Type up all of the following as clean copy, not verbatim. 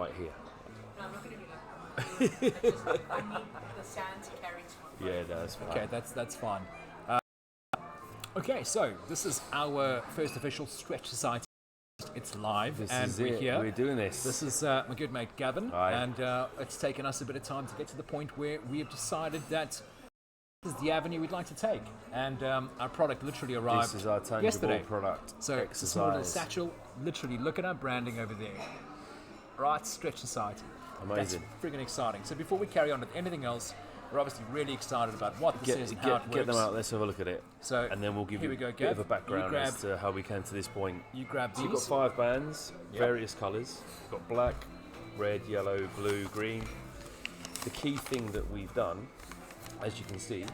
right here. No, I'm not going to do that. I need the sand to carry to my Yeah, that's fine. Okay, that's fine. Okay, so this is our first official Stretch Society. It's live, This and is we're it. here. We're doing this. This is my good mate Gavin, Hi. and it's taken us a bit of time to get to the point where we have decided that this is the avenue we'd like to take. And our product literally arrived This is our tangible yesterday. product. So it's a small little Exercise. satchel. Literally, look at our branding over there. Right, Stretch Society. Amazing. That's friggin' exciting. So before we carry on with anything else, we're obviously really excited about what this is and how it works. Get them out. Let's have a look at it. So and then we'll give here you we go, a bit Gav. of a background You as to how we came to this point. You grab So these. you've got 5 bands, various colours. You've got black, red, yellow, blue, green. The key thing that we've done, as you can see,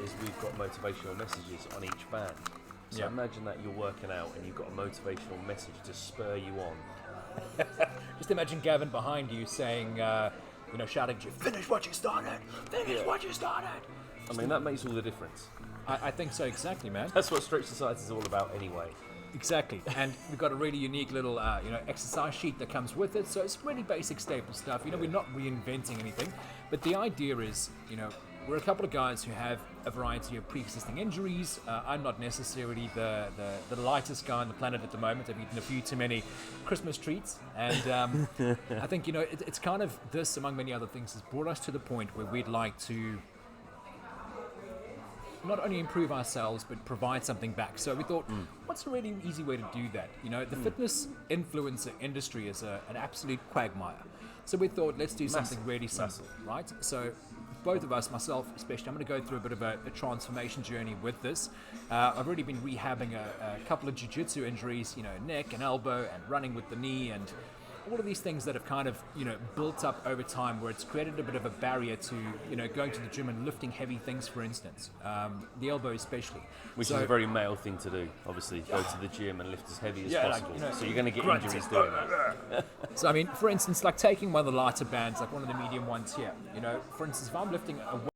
is we've got motivational messages on each band. So Yeah. imagine that you're working out and you've got a motivational message to spur you on. Just imagine Gavin behind you saying, shouting to you, finish what you started! Finish what you started! I mean, that makes all the difference. I think so, exactly, man. That's what Stretch Society is all about anyway. Exactly. And we've got a really unique little, exercise sheet that comes with it. So it's really basic staple stuff. We're not reinventing anything. But the idea is, we're a couple of guys who have a variety of pre-existing injuries. I'm not necessarily the lightest guy on the planet at the moment. I've eaten a few too many Christmas treats. And I think, it's kind of this, among many other things, has brought us to the point where we'd like to not only improve ourselves, but provide something back. So we thought, what's a really easy way to do that? The fitness influencer industry is an absolute quagmire. So we thought, let's do something really simple, right? So both of us, myself especially, I'm going to go through a bit of a transformation journey with this. I've already been rehabbing a couple of jiu-jitsu injuries, neck and elbow and running with the knee and all of these things that have kind of, built up over time where it's created a bit of a barrier to, going to the gym and lifting heavy things, for instance, the elbow especially. Which is a very male thing to do, obviously. Go to the gym and lift as heavy as possible. So you're going to get injuries doing that. So, I mean, for instance, like taking one of the lighter bands, like one of the medium ones here, for instance, if I'm lifting a weight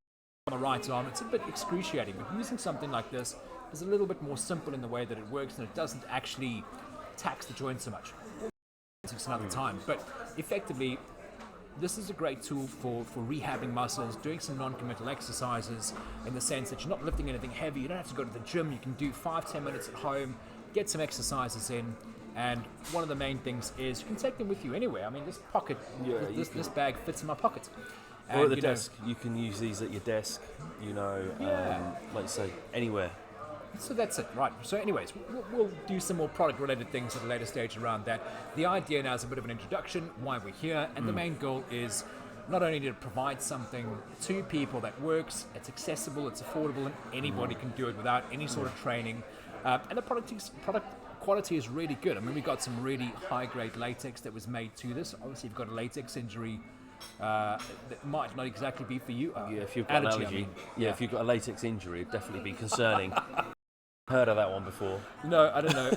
on the right arm, it's a bit excruciating, but using something like this is a little bit more simple in the way that it works and it doesn't actually tax the joint so much. It's another time, but effectively this is a great tool for rehabbing muscles, doing some non-committal exercises in the sense that you're not lifting anything heavy, you don't have to go to the gym, you can do 5-10 minutes at home, get some exercises in, and one of the main things is you can take them with you anywhere. I mean, this pocket, this bag fits in my pocket. And, Or at the desk, you can use these at your desk, like you say, anywhere. So that's it, right. So anyways, we'll do some more product-related things at a later stage around that. The idea now is a bit of an introduction, why we're here, and the main goal is not only to provide something to people that works, it's accessible, it's affordable, and anybody can do it without any sort of training. And the product quality is really good. I mean, we got some really high-grade latex that was made to this. Obviously, you've got a latex injury that might not exactly be for you. If you've got an allergy, if you've got a latex injury, it'd definitely be concerning. Heard of that one before? No, I don't know.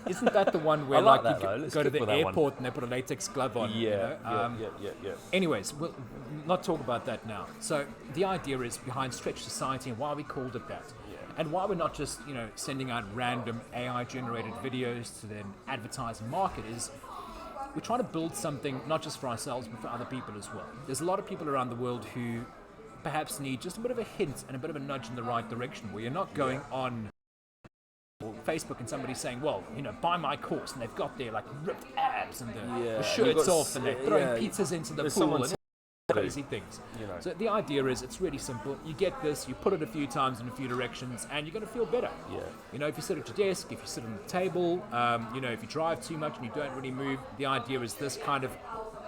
Isn't that the one where I like like that, you though. go to Let's the stick with that airport and they put a latex glove on? Yeah. Anyways, we'll not talk about that now. So the idea is behind Stretch Society and why we called it that. And why we're not just, sending out random AI-generated videos to then advertise and market is we're trying to build something not just for ourselves but for other people as well. There's a lot of people around the world who perhaps need just a bit of a hint and a bit of a nudge in the right direction where you're not going on Facebook and somebody's saying, well, buy my course, and they've got their like ripped abs and the shirts off and they're throwing pizzas into the pool and crazy things. So the idea is it's really simple. You get this, you put it a few times in a few directions and you're going to feel better. If you sit at your desk, if you sit on the table, if you drive too much and you don't really move, the idea is this kind of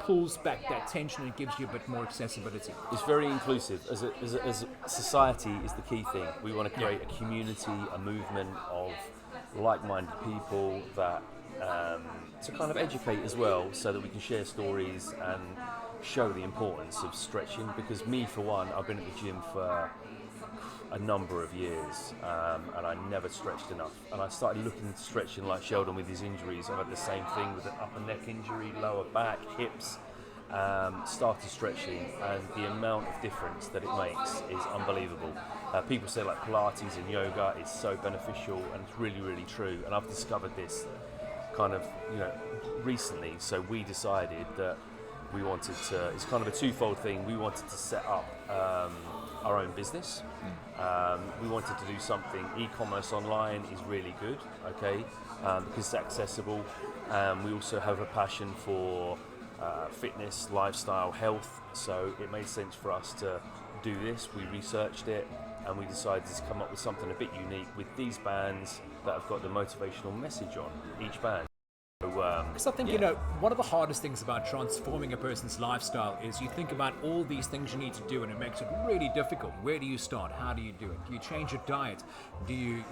pulls back that tension and gives you a bit more accessibility. It's very inclusive. As a society is the key thing. We want to create a community, a movement of like-minded people that to kind of educate as well, so that we can share stories and show the importance of stretching. Because me, for one, I've been at the gym for a number of years and I never stretched enough. And I started looking into stretching like Sheldon with his injuries. I've had the same thing with an upper neck injury, lower back, hips. Started stretching, and the amount of difference that it makes is unbelievable. People say like Pilates and yoga is so beneficial, and it's really, really true. And I've discovered this kind of, recently. So we decided that we wanted to, it's kind of a twofold thing. We wanted to set up our own business. We wanted to do something, e-commerce online is really good, okay, because it's accessible. We also have a passion for fitness, lifestyle, health, so it made sense for us to do this. We researched it and we decided to come up with something a bit unique with these bands that have got the motivational message on each band. Because I think, you know, one of the hardest things about transforming a person's lifestyle is you think about all these things you need to do and it makes it really difficult. Where do you start? How do you do it? Do you change your diet? Do you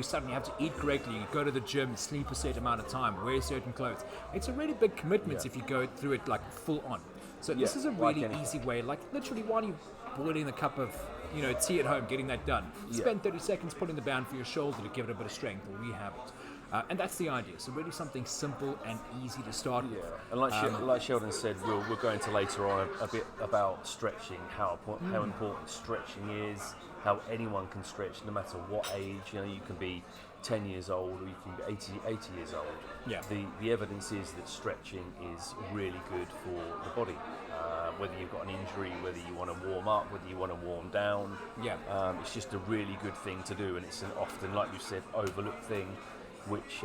suddenly have to eat correctly? You go to the gym, sleep a certain amount of time, wear certain clothes. It's a really big commitment if you go through it like full on. So this is a really easy way, like literally while you're boiling a cup of tea at home, getting that done. Spend 30 seconds putting the band for your shoulder to give it a bit of strength or rehab it. And that's the idea. So really something simple and easy to start with. And like Sheldon said, we'll go into later on a bit about stretching, how important stretching is, how anyone can stretch no matter what age. You can be 10 years old or you can be 80 years old. Yeah. The evidence is that stretching is really good for the body. Whether you've got an injury, whether you want to warm up, whether you want to warm down. It's just a really good thing to do, and it's an often, like you said, overlooked thing. Which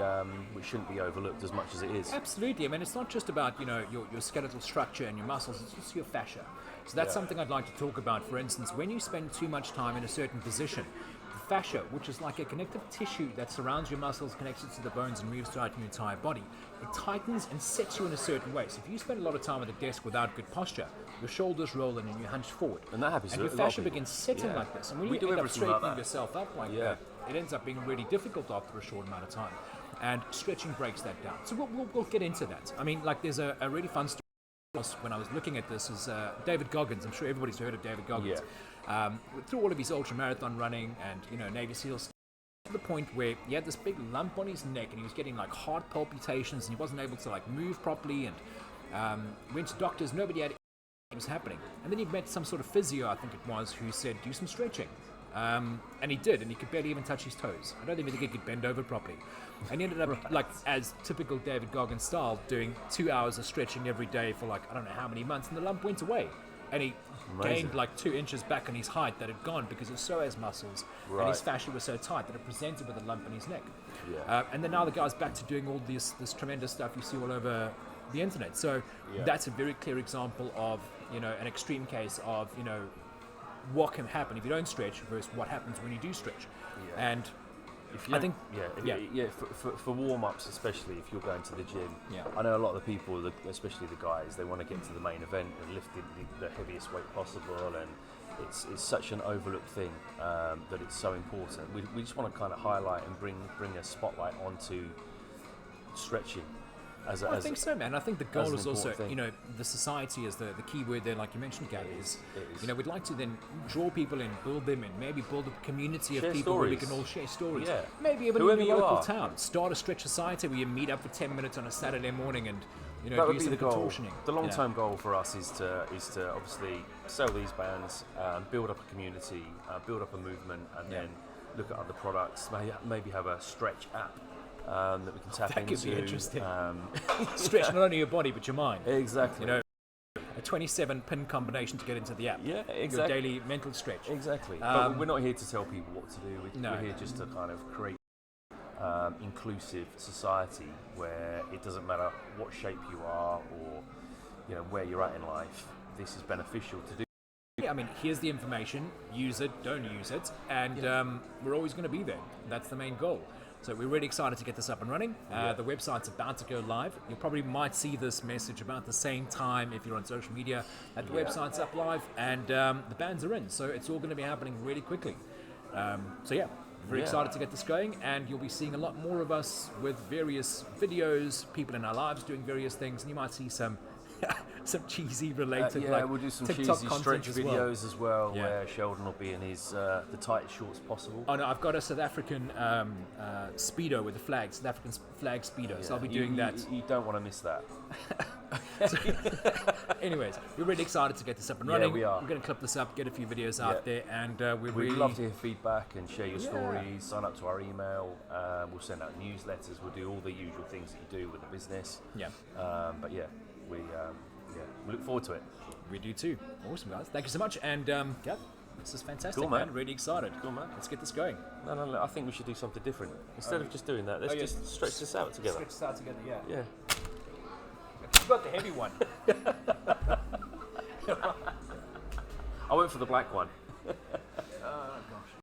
shouldn't be overlooked as much as it is. Absolutely. I mean, it's not just about your skeletal structure and your muscles; it's just your fascia. So that's something I'd like to talk about. For instance, when you spend too much time in a certain position, the fascia, which is like a connective tissue that surrounds your muscles, connects it to the bones, and moves throughout your entire body, it tightens and sets you in a certain way. So if you spend a lot of time at the desk without good posture, your shoulders roll in and you hunch forward, and that happens. And your fascia begins setting like this. And when you end up straightening yourself up like that, it ends up being really difficult after a short amount of time. And stretching breaks that down. So we'll get into that. I mean, like there's a really fun story when I was looking at this is David Goggins. I'm sure everybody's heard of David Goggins. Through all of his ultra-marathon running and, Navy SEALs, to the point where he had this big lump on his neck and he was getting like heart palpitations and he wasn't able to like move properly and went to doctors, nobody had what was happening. And then he met some sort of physio, I think it was, who said, do some stretching. And he did, and he could barely even touch his toes. I don't even think he could bend over properly. And he ended up, like, as typical David Goggins style, doing 2 hours of stretching every day for, like, I don't know how many months, and the lump went away. And he gained, like, 2 inches back on his height that had gone because his psoas muscles and his fascia was so tight that it presented with a lump in his neck. And then now the guy's back to doing all this tremendous stuff you see all over the internet. So that's a very clear example of, an extreme case of, what can happen if you don't stretch versus what happens when you do stretch. And I think for warm-ups, especially if you're going to the gym, I know a lot of the people, especially the guys, they want to get to the main event and lift the heaviest weight possible, and it's such an overlooked thing that it's so important. We just want to kind of highlight and bring a spotlight onto stretching. I think so, man. I think the goal is also, the society is the key word there, like you mentioned, Gary, is. We'd like to then draw people in, build them in, maybe build a community of people where we can all share stories. Maybe even in your local town. Start a stretch society where you meet up for 10 minutes on a Saturday morning and, do some contortioning. The long-term goal for us is to obviously sell these bands, build up a community, build up a movement, and then look at other products, maybe have a stretch app. That we can tap into. That could be interesting. Stretch not only your body but your mind. Exactly. A 27-pin combination to get into the app. Yeah, exactly. Your daily mental stretch. Exactly. But we're not here to tell people what to do. We're here just to kind of create inclusive society where it doesn't matter what shape you are or where you're at in life. This is beneficial to do. Yeah, I mean, here's the information. Use it, don't use it, and we're always going to be there. That's the main goal. So we're really excited to get this up and running. The website's about to go live. You probably might see this message about the same time if you're on social media that the website's up live and the bands are in. So it's all going to be happening really quickly. Very excited to get this going, and you'll be seeing a lot more of us with various videos, people in our lives doing various things, and you might see some cheesy related we'll do some TikTok cheesy stretch videos as well. Where Sheldon will be in his the tightest shorts possible. Oh no, I've got a South African Speedo with the flag, South African flag Speedo, so I'll be doing that. You don't want to miss that. Anyways, we're really excited to get this up and running. We are. We're going to clip this up, get a few videos out there, and we'd love to hear feedback and share your stories. Sign up to our email. We'll send out newsletters. We'll do all the usual things that you do with the business. we look forward to it. We do too. Awesome, guys. Thank you so much. And yeah, this is fantastic, Cool, man. Really excited. Cool, man. Let's get this going. No, I think we should do something different. Instead of just doing that, let's yeah. just stretch this out together. Stretch this out together, yeah. Yeah. You've got the heavy one. I went for the black one. Oh, gosh.